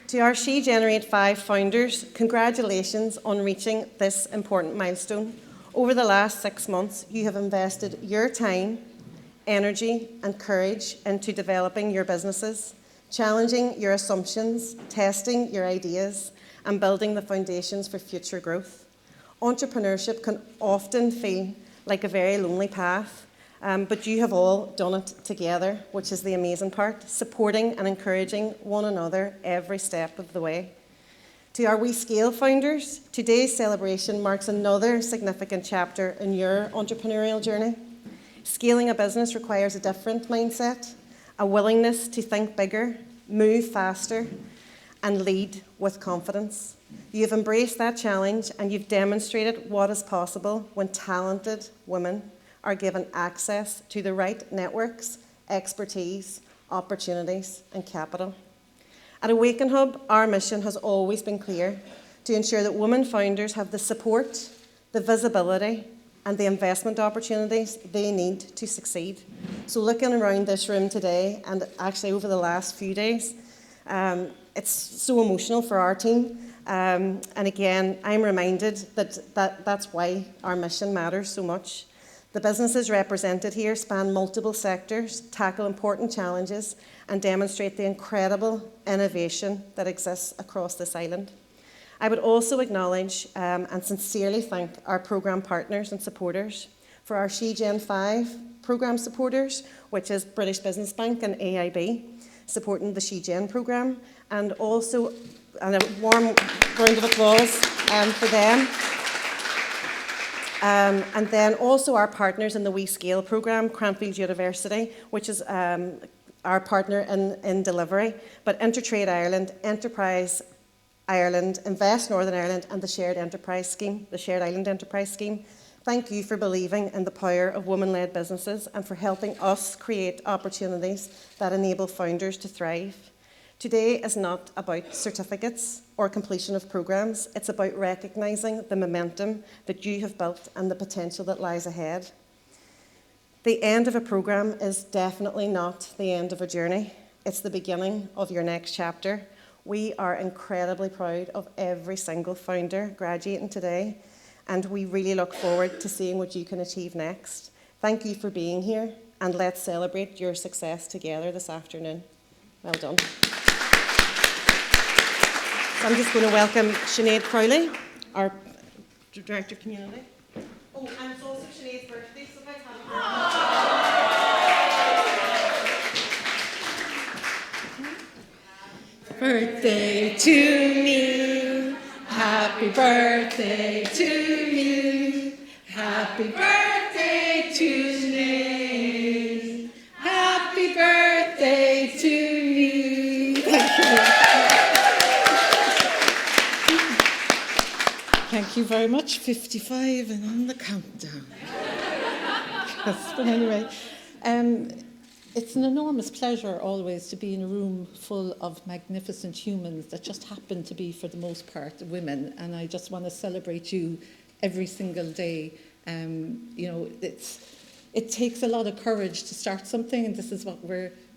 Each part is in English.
To our SheGenerate 5 founders, congratulations on reaching this important milestone. Over the last 6 months, you have invested your time, energy, and courage into developing your businesses, challenging your assumptions, testing your ideas, and building the foundations for future growth. Entrepreneurship can often feel like a very lonely path, but you have all done it together, which is the amazing part, supporting and encouraging one another every step of the way. To our WeScale founders, today's celebration marks another significant chapter in your entrepreneurial journey. Scaling a business requires a different mindset, a willingness to think bigger, move faster, and lead with confidence. You have embraced that challenge and you've demonstrated what is possible when talented women are given access to the right networks, expertise, opportunities, and capital. At AwakenHub, our mission has always been clear: to ensure that women founders have the support, the visibility, and the investment opportunities they need to succeed. So looking around this room today, and actually over the last few days, it's so emotional for our team. And again, I'm reminded that that's why our mission matters so much. The businesses represented here span multiple sectors, tackle important challenges, and demonstrate the incredible innovation that exists across this island. I would also acknowledge and sincerely thank our programme partners and supporters. For our SheGen 5 programme supporters, which is British Business Bank and AIB, supporting the SheGen programme, and also a warm round of applause for them. And then also our partners in the WeScale programme, Cranfield University, which is our partner in delivery, but Intertrade Ireland, Enterprise Ireland, Invest Northern Ireland, and the Shared Enterprise Scheme, the Shared Island Enterprise Scheme. Thank you for believing in the power of women-led businesses and for helping us create opportunities that enable founders to thrive. Today is not about certificates or completion of programmes. It's about recognising the momentum that you have built and the potential that lies ahead. The end of a programme is definitely not the end of a journey. It's the beginning of your next chapter. We are incredibly proud of every single founder graduating today, and we really look forward to seeing what you can achieve next. Thank you for being here, and let's celebrate your success together this afternoon. Well done. So I'm just going to welcome Sinead Crowley, our Director of Community. Oh, and it's also Sinead's birthday, so let's have a birthday to me, happy birthday to you, happy birthday to Sinead, happy birthday to you. Thank you very much. 55 and on the countdown. Yes, but anyway, it's an enormous pleasure always to be in a room full of magnificent humans that just happen to be, for the most part, women. And I just want to celebrate you every single day. It takes a lot of courage to start something, and this is what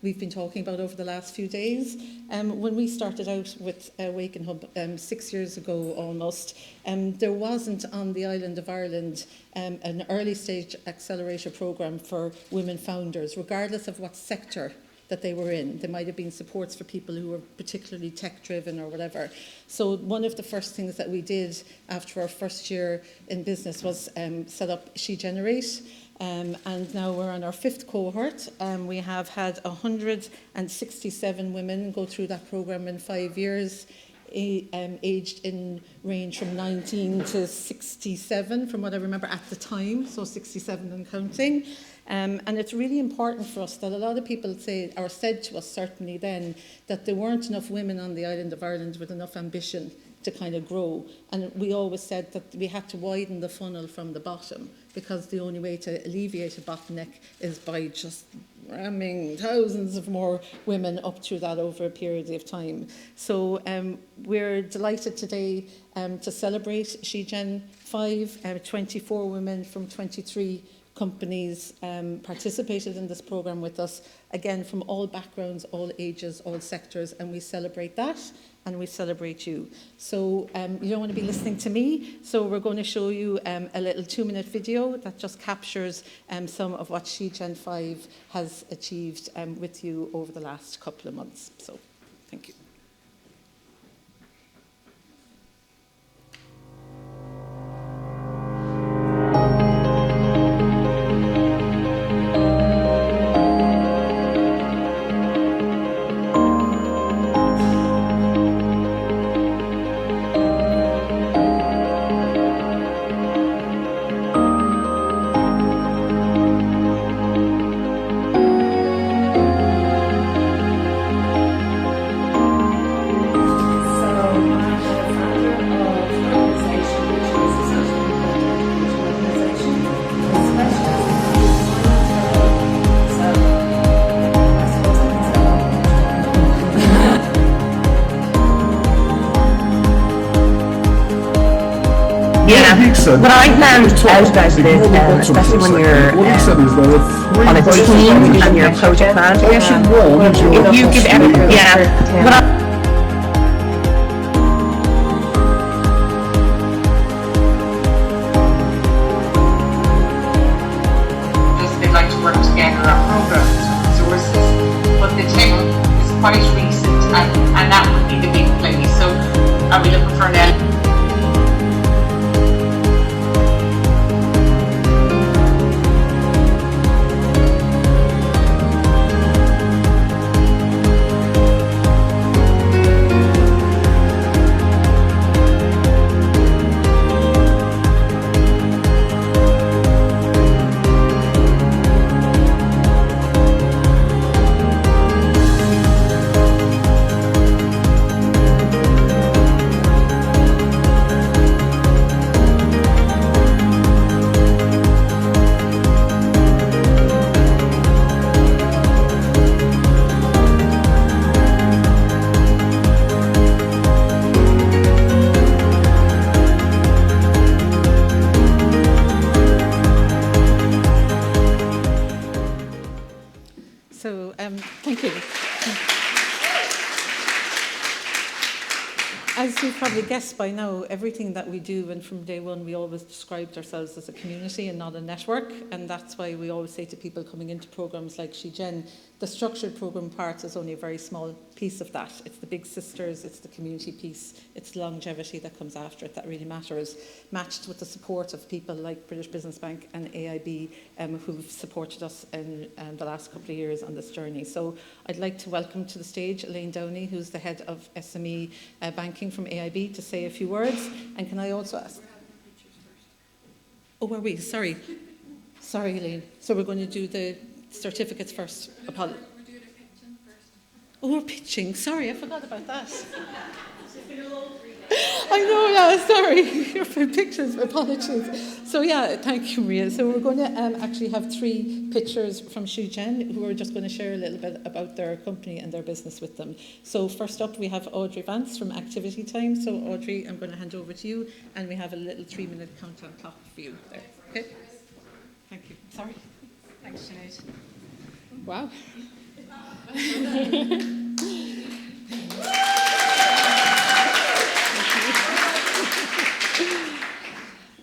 we've been talking about over the last few days. When we started out with AwakenHub 6 years ago almost, there wasn't on the island of Ireland an early stage accelerator programme for women founders, regardless of what sector that they were in. There might have been supports for people who were particularly tech-driven or whatever. So one of the first things that we did after our first year in business was set up SheGenerate. And now we're on our 5th cohort. We have had 167 women go through that programme in 5 years, aged in range from 19 to 67, from what I remember at the time, so 67 and counting. And it's really important for us that a lot of people say, or said to us certainly then, that there weren't enough women on the island of Ireland with enough ambition to kind of grow. And we always said that we had to widen the funnel from the bottom, because the only way to alleviate a bottleneck is by just ramming thousands of more women up through that over a period of time. So we're delighted today to celebrate SheGen 5, 24 women from 23 companies participated in this programme with us, again, from all backgrounds, all ages, all sectors, and we celebrate that, and we celebrate you. So you don't want to be listening to me, so we're going to show you a little 2-minute video that just captures some of what SheGen 5 has achieved with you over the last couple of months. So, thank you. What I found out about it is, especially when you're on a team and you're a project manager, if you give everything, they'd like to work together on programs and resources, but the tech is quite recent and that would be the big play. So are we looking for an thank you. As you've probably guessed by now, everything that we do, and from day one, we always described ourselves as a community and not a network, and that's why we always say to people coming into programs like SheGen, the structured program part is only a very small piece of that. It's the big sisters, it's the community piece, it's longevity that comes after it that really matters, matched with the support of people like British Business Bank and AIB who've supported us in the last couple of years on this journey. So I'd like to welcome to the stage Elaine Downey, who's the head of SME banking from AIB, to say a few words. And can I also ask? Oh, are we? Sorry. Sorry, Elaine. So we're going to do the certificates first. We're doing a pitching first. Oh, we're pitching. Sorry, I forgot about that. I know, yeah, sorry for pictures, apologies. So yeah, thank you, Maria. So we're going to actually have 3 pictures from SheGen who are just going to share a little bit about their company and their business with them. So first up, we have Audrey Vance from Activity Time. So Audrey, I'm going to hand over to you, and we have a little 3-minute countdown clock for you there. Okay? Thank you. Sorry. Thanks, Sinead. Wow.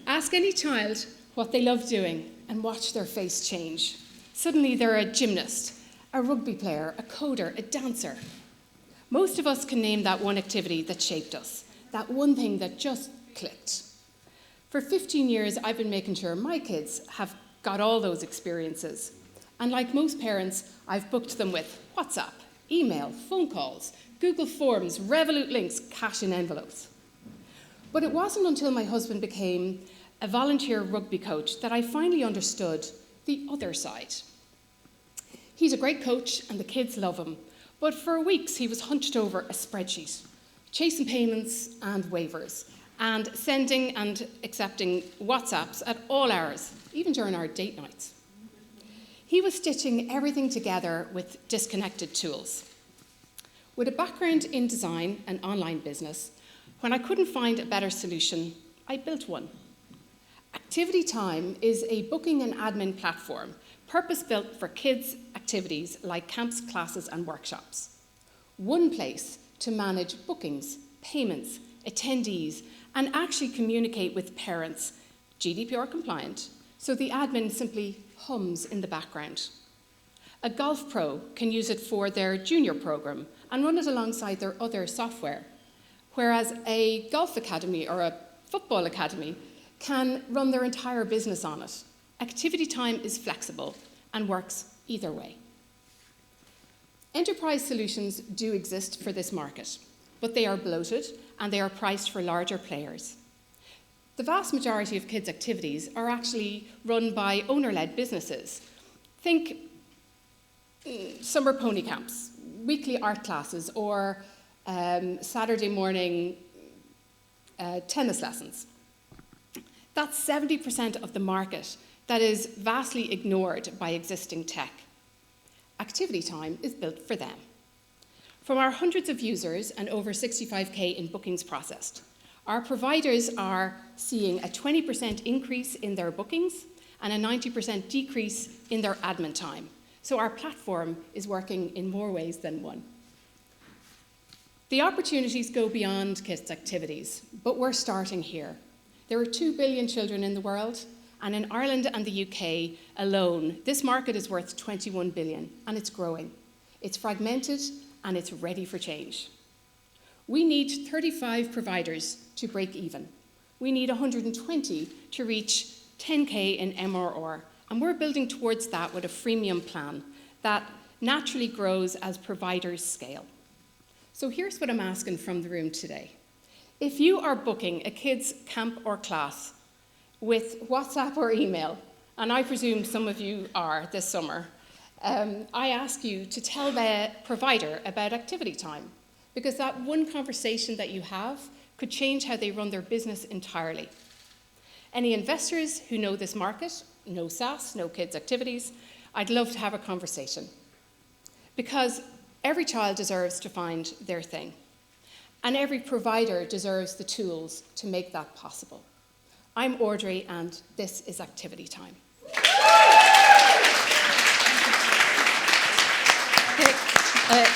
Ask any child what they love doing and watch their face change. Suddenly they're a gymnast, a rugby player, a coder, a dancer. Most of us can name that one activity that shaped us, that one thing that just clicked. For 15 years, I've been making sure my kids have got all those experiences. And like most parents, I've booked them with WhatsApp, email, phone calls, Google Forms, Revolut links, cash in envelopes. But it wasn't until my husband became a volunteer rugby coach that I finally understood the other side. He's a great coach and the kids love him, but for weeks he was hunched over a spreadsheet, chasing payments and waivers, and sending and accepting WhatsApps at all hours, even during our date nights. He was stitching everything together with disconnected tools. With a background in design and online business, when I couldn't find a better solution, I built one. Activity Time is a booking and admin platform purpose-built for kids' activities like camps, classes and workshops. One place to manage bookings, payments, attendees, and actually communicate with parents, GDPR compliant, so the admin simply hums in the background. A golf pro can use it for their junior program and run it alongside their other software, whereas a golf academy or a football academy can run their entire business on it. Activity Time is flexible and works either way. Enterprise solutions do exist for this market, but they are bloated and they are priced for larger players. The vast majority of kids' activities are actually run by owner-led businesses. Think summer pony camps, weekly art classes, or Saturday morning tennis lessons. That's 70% of the market that is vastly ignored by existing tech. Activity Time is built for them. From our hundreds of users and over 65k in bookings processed, our providers are seeing a 20% increase in their bookings and a 90% decrease in their admin time. So our platform is working in more ways than one. The opportunities go beyond kids' activities, but we're starting here. There are 2 billion children in the world, and in Ireland and the UK alone, this market is worth 21 billion, and it's growing. It's fragmented, and it's ready for change. We need 35 providers to break even. We need 120 to reach 10k in MRR, and we're building towards that with a freemium plan that naturally grows as providers scale. So here's what I'm asking from the room today. If you are booking a kid's camp or class with WhatsApp or email, and I presume some of you are this summer, I ask you to tell the provider about Activity Time, because that one conversation that you have could change how they run their business entirely. Any investors who know this market, no SaaS, no kids' activities, I'd love to have a conversation. Because every child deserves to find their thing, and every provider deserves the tools to make that possible. I'm Audrey, and this is Activity Time.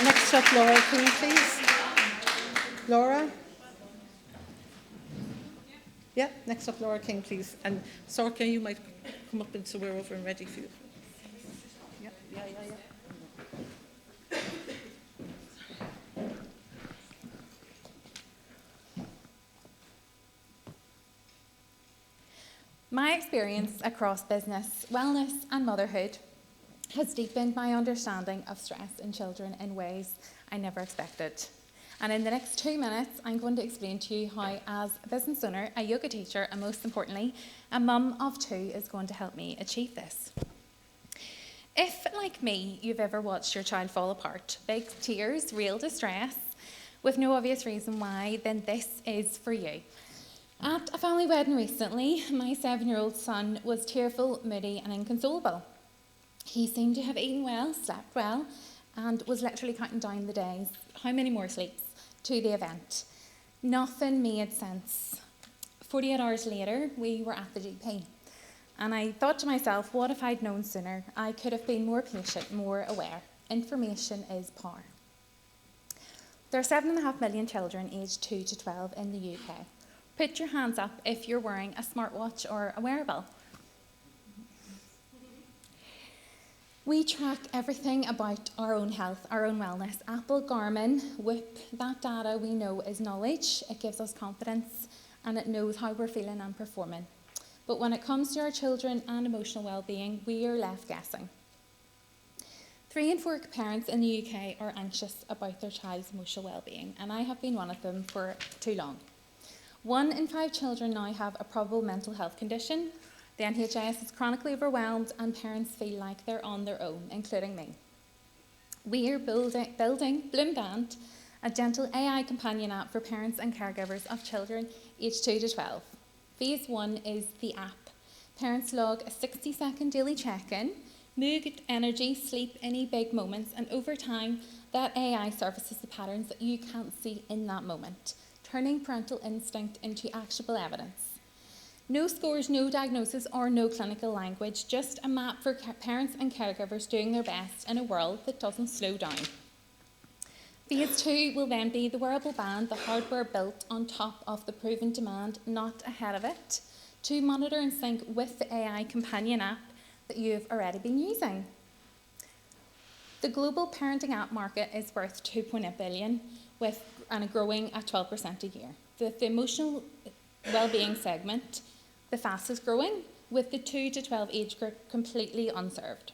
Next up, Laura, can you please? Laura? Yeah, next up, Laura King, please. And Sorcha, you might come up and so we're over and ready for you. Yeah. My experience across business, wellness and motherhood has deepened my understanding of stress in children in ways I never expected. And in the next 2 minutes, I'm going to explain to you how, as a business owner, a yoga teacher, and most importantly, a mum of 2 is going to help me achieve this. If, like me, you've ever watched your child fall apart, big tears, real distress, with no obvious reason why, then this is for you. At a family wedding recently, my 7-year-old son was tearful, moody and inconsolable. He seemed to have eaten well, slept well, and was literally counting down the days, how many more sleeps, to the event. Nothing made sense. 48 hours later, we were at the GP. And I thought to myself, what if I'd known sooner? I could have been more patient, more aware. Information is power. There are 7.5 million children aged 2 to 12 in the UK. Put your hands up if you're wearing a smartwatch or a wearable. We track everything about our own health, our own wellness. Apple, Garmin, Whoop, that data we know is knowledge. It gives us confidence and it knows how we're feeling and performing. But when it comes to our children and emotional well-being, we are left guessing. 3 in 4 parents in the UK are anxious about their child's emotional well-being, and I have been one of them for too long. 1 in 5 children now have a probable mental health condition. The NHS is chronically overwhelmed and parents feel like they're on their own, including me. We are building Bloomband, a gentle AI companion app for parents and caregivers of children aged 2 to 12. Phase 1 is the app. Parents log a 60-second daily check-in, mood, energy, sleep, any big moments, and over time, that AI surfaces the patterns that you can't see in that moment, turning parental instinct into actionable evidence. No scores, no diagnosis, or no clinical language, just a map for parents and caregivers doing their best in a world that doesn't slow down. Phase 2 will then be the wearable band, the hardware built on top of the proven demand, not ahead of it, to monitor and sync with the AI companion app that you've already been using. The global parenting app market is worth 2.8 billion and growing at 12% a year. The emotional well-being segment, the fastest growing, with the 2 to 12 age group completely unserved.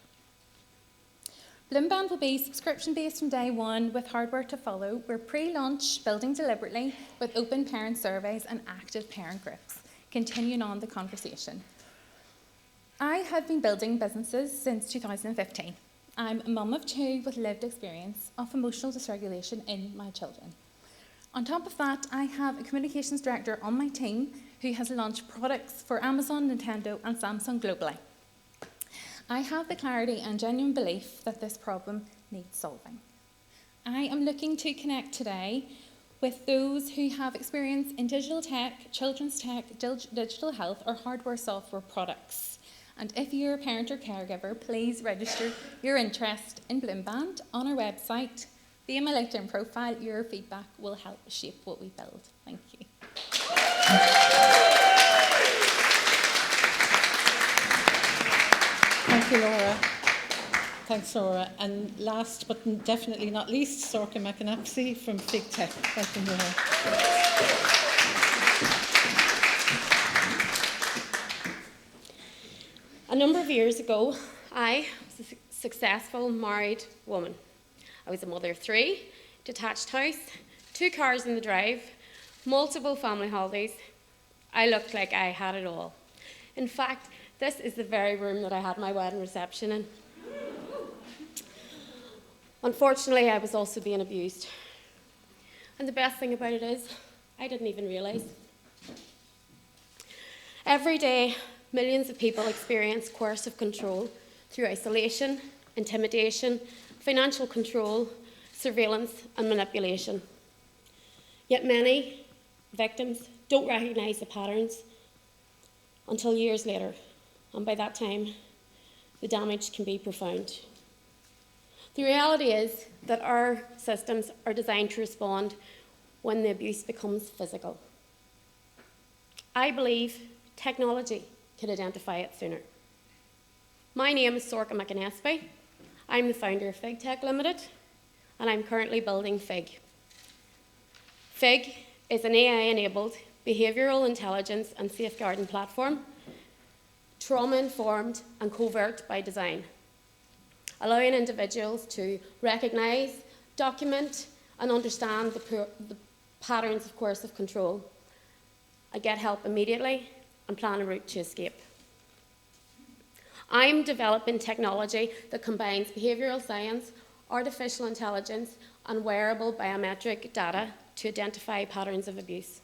Bloomband will be subscription-based from day one with hardware to follow. We're pre-launch, building deliberately with open parent surveys and active parent groups, continuing on the conversation. I have been building businesses since 2015. I'm a mum of 2 with lived experience of emotional dysregulation in my children. On top of that, I have a communications director on my team who has launched products for Amazon, Nintendo, and Samsung globally. I have the clarity and genuine belief that this problem needs solving. I am looking to connect today with those who have experience in digital tech, children's tech, digital health, or hardware software products. And if you're a parent or caregiver, please register your interest in Bloomband on our website. Via my LinkedIn profile, your feedback will help shape what we build. Thank you. Thank you, Laura. Thanks, Laura. And last but definitely not least, Sorcha McAnspey from Fig Tech. Welcome, Laura. A number of years ago, I was a successful married woman. I was a mother of 3, detached house, 2 cars in the drive, multiple family holidays. I looked like I had it all. In fact, this is the very room that I had my wedding reception in. Unfortunately, I was also being abused. And the best thing about it is, I didn't even realise. Every day, millions of people experience coercive control through isolation, intimidation, financial control, surveillance, and manipulation. Yet many victims don't recognise the patterns until years later, and by that time, the damage can be profound. The reality is that our systems are designed to respond when the abuse becomes physical. I believe technology can identify it sooner. My name is Sorcha McAnspey. I'm the founder of Fig Tech Limited, and I'm currently building Fig. Fig is an AI-enabled behavioural intelligence and safeguarding platform, trauma-informed and covert by design, allowing individuals to recognise, document, and understand the patterns of coercive control, and get help immediately and plan a route to escape. I'm developing technology that combines behavioural science, artificial intelligence, and wearable biometric data to identify patterns of abuse.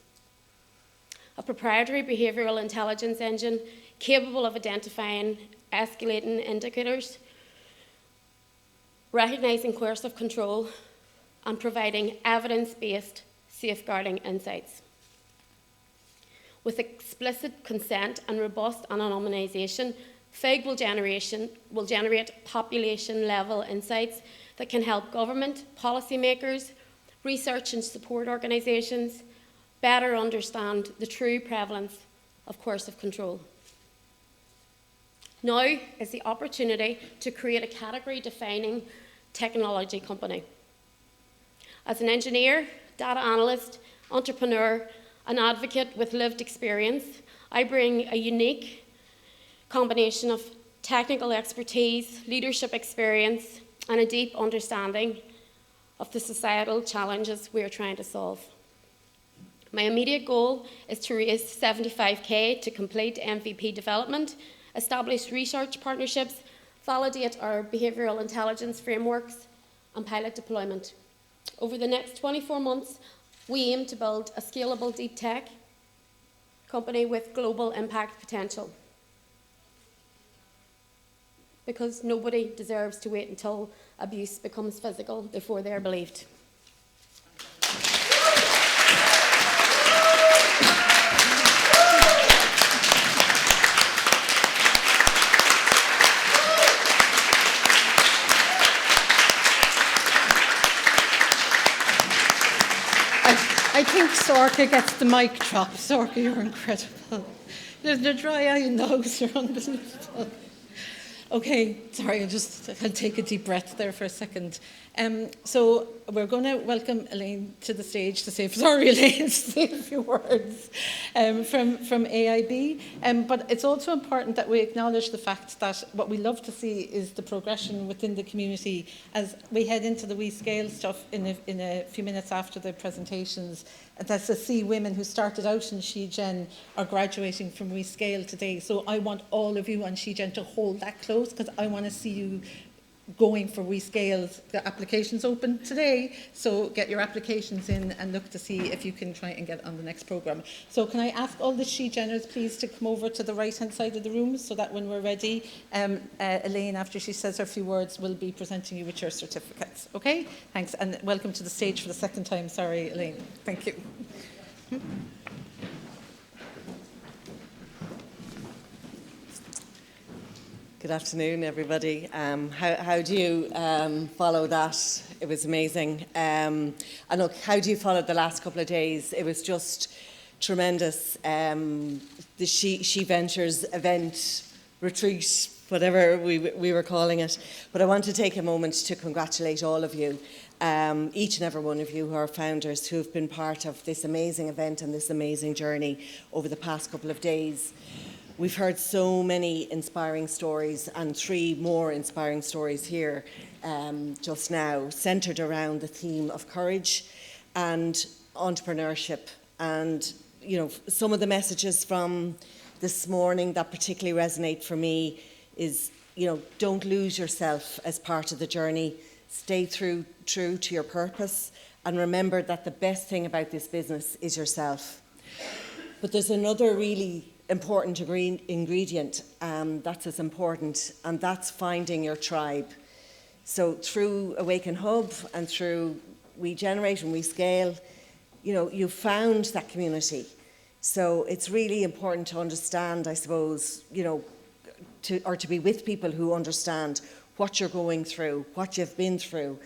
A proprietary behavioural intelligence engine capable of identifying escalating indicators, recognising coercive control, and providing evidence-based safeguarding insights. With explicit consent and robust anonymisation, Fig will generate population-level insights that can help government, policymakers, research and support organisations better understand the true prevalence of coercive control. Now is the opportunity to create a category-defining technology company. As an engineer, data analyst, entrepreneur, and advocate with lived experience, I bring a unique combination of technical expertise, leadership experience, and a deep understanding of the societal challenges we are trying to solve. My immediate goal is to raise 75k to complete MVP development, establish research partnerships, validate our behavioural intelligence frameworks, and pilot deployment. Over the next 24 months, we aim to build a scalable deep tech company with global impact potential. Because nobody deserves to wait until abuse becomes physical before they are believed. I think Sorcha gets the mic drop. Sorcha, you're incredible. The dry eye and nose are unbelievable. Okay, sorry, I'll take a deep breath there for a second. So we're going to welcome Elaine to the stage to say, Elaine, to say a few words from AIB. But it's also important that we acknowledge the fact that what we love to see is the progression within the community as we head into the WeScale stuff in a few minutes after the presentations. That's to see women who started out in SheGen are graduating from WeScale today. So I want all of you on SheGen to hold that close, because I want to see you going for WeScale. The application's open today, so get your applications in and look to see if you can try and get on the next programme. So can I ask all the SheGeners please to come over to the right-hand side of the room, so that when we're ready, Elaine, after she says her few words, will be presenting you with your certificates. Okay? Thanks, and welcome to the stage for the second time. Sorry, Elaine. Thank you. Good afternoon, everybody. How do you follow that? It was amazing. And look, how do you follow the last couple of days? It was just tremendous. The She Ventures event, retreat, whatever we were calling it. But I want to take a moment to congratulate all of you, each and every one of you who are founders, who have been part of this amazing event and this amazing journey over the past couple of days. We've heard so many inspiring stories, and 3 more inspiring stories here just now, centred around the theme of courage and entrepreneurship. And, you know, some of the messages from this morning that particularly resonate for me is, you know, don't lose yourself as part of the journey. Stay true to your purpose, and remember that the best thing about this business is yourself. But there's another really important ingredient that's as important, and that's finding your tribe. So through AwakenHub and through SheGenerate and WeScale, you know, you've found that community. So it's really important to understand, I suppose, you know, to be with people who understand what you're going through, what you've been through,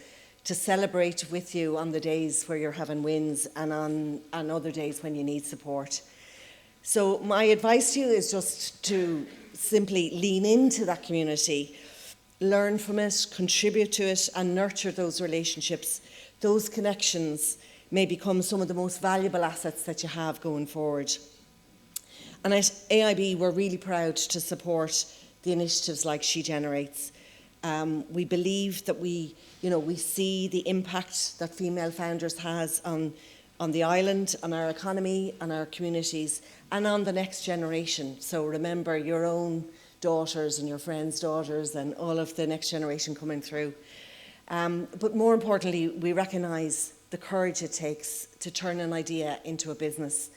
to celebrate with you on the days where you're having wins and on other days when you need support. So my advice to you is just to simply lean into that community, learn from it, contribute to it, and nurture those relationships. Those connections may become some of the most valuable assets that you have going forward. And at AIB, we're really proud to support the initiatives like SheGenerates. We believe that we see the impact that female founders has on the island, on our economy, on our communities, and on the next generation. So remember your own daughters and your friends' daughters and all of the next generation coming through. But more importantly, we recognise the courage it takes to turn an idea into a business,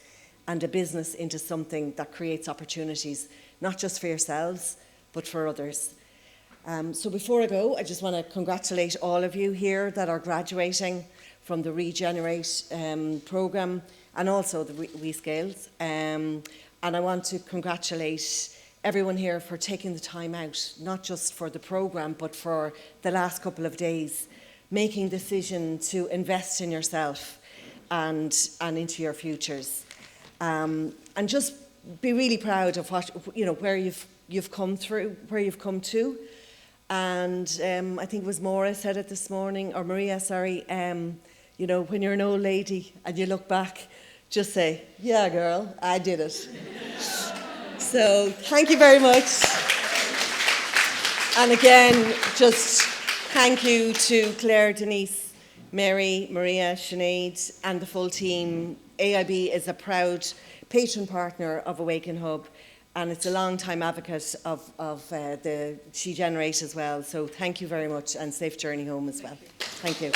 and a business into something that creates opportunities, not just for yourselves, but for others. So before I go, I just want to congratulate all of you here that are graduating from the SheGenerate programme, and also the WeScales. And I want to congratulate everyone here for taking the time out, not just for the programme, but for the last couple of days, making the decision to invest in yourself and into your futures. And just be really proud of what, you know, where you've come through, where you've come to. And I think it was Maria said it this morning, or Maria, sorry, you know, when you're an old lady and you look back, just say, yeah, girl, I did it. So thank you very much. And again, just thank you to Clare, Denise, Mary, Maria, Sinead, and the full team. AIB is a proud patron partner of AwakenHub, and it's a long-time advocate of the SheGenerate as well. So thank you very much, and safe journey home as well. Thank you.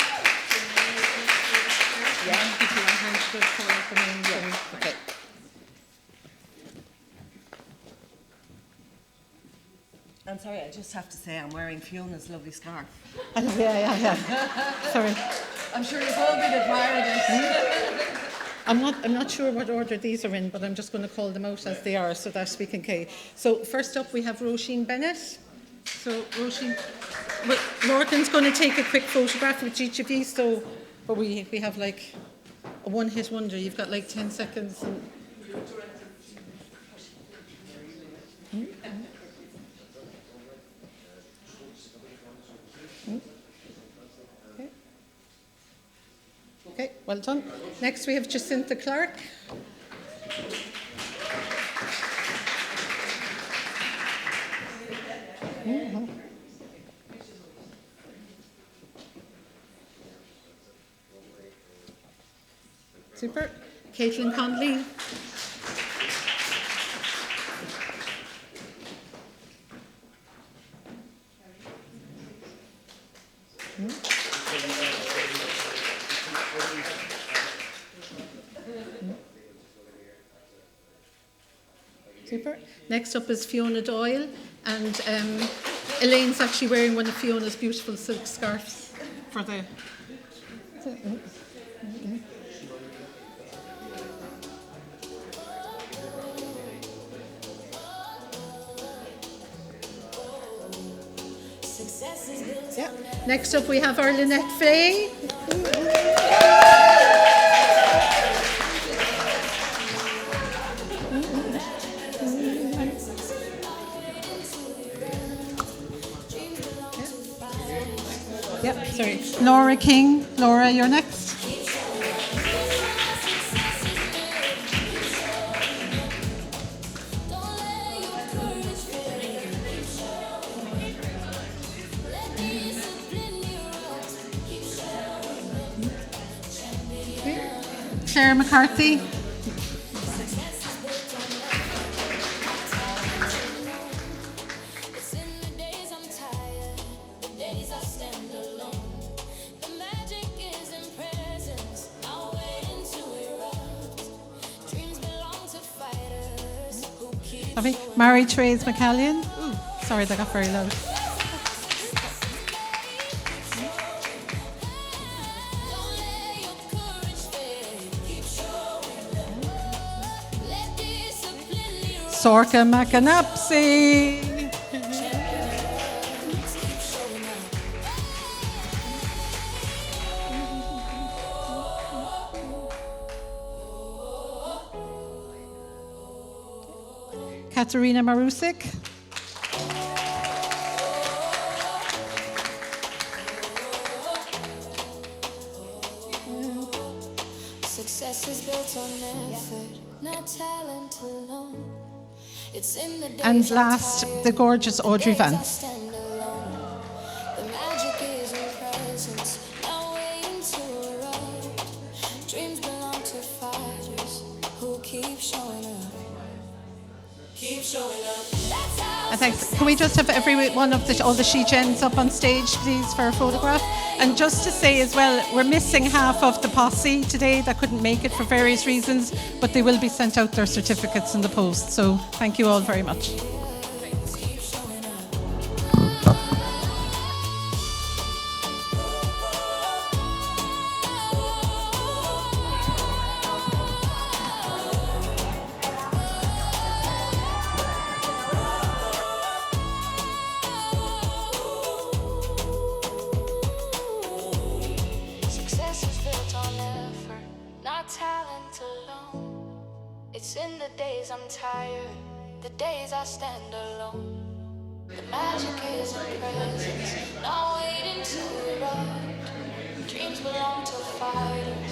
Okay. I'm sorry, I just have to say I'm wearing Fiona's lovely scarf. Yeah. Sorry. I'm sure you've all been admiring it. I'm not sure what order these are in, but I'm just going to call them out as they are so that we can K. So first up we have Roisin Bennett. So Roisin, Morgan's going to take a quick photograph with each of you. So, but we have like a one-hit wonder. You've got like 10 seconds. Okay, well done. Next we have Jacinta Clark. Super. Caitlin Conley. Super. Next up is Fiona Doyle, and Elaine's actually wearing one of Fiona's beautiful silk scarves for the... Yeah. Next up we have our Lynette Fay. Yeah, sorry. Laura King. Laura, you're next. Clare McCarthy. Mary-Therese McCallion. Ooh, sorry, that got very loud. Sorcha McAnspey. Katerina Marusik. Success is built on effort, not talent alone. And last, the gorgeous Audrey Vance. The magic is in presence, not waiting to arrive. Dreams belong to fighters who keep showing up. Keep showing up. Thanks. Can we just have every one of all the SheGens up on stage, please, for a photograph? And just to say as well, we're missing half of the posse today that couldn't make it for various reasons, but they will be sent out their certificates in the post. So thank you all very much. It's in the days I'm tired, the days I stand alone. The magic is in presence, not waiting to erupt. Dreams belong to fighters